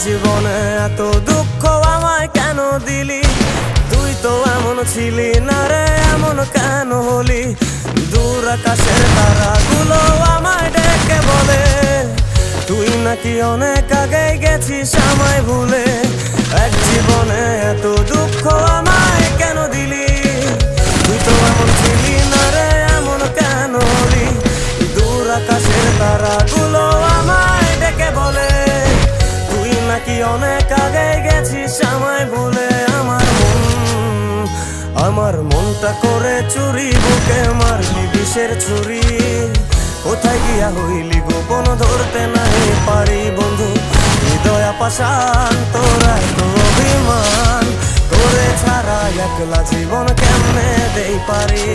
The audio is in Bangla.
জীবনে এত দুঃখ আমায় কেন দিলি? তুই তো এমন ছিলি না রে, এমন কেন হলি? দূর আকাশের তারাগুলো আমায় ডেকে বলে তুই নাকি অনেক আগে গেছিস আমায় ভুলে। এক জীবনে এত দুঃখ আমায় কেন দিলি? তুই তো এমন ছিলি না রে, এমন কেন হলি? দূর আকাশের তারাগুলো আমায় ডেকে বলে তুই নাকি অনেক আগে গেছিস আমায় ভুলে। আমার মনটা করে চুরি, বুকে মারলি বিষের ছুরি। কোথায় গিয়া হইলি গোপন ধরতে নাই পারি বন্ধু। হৃদয় পাষাণ তোরা তো অভিমান, তোরে ছাড়া একলা জীবন কেমনে দেই পারি।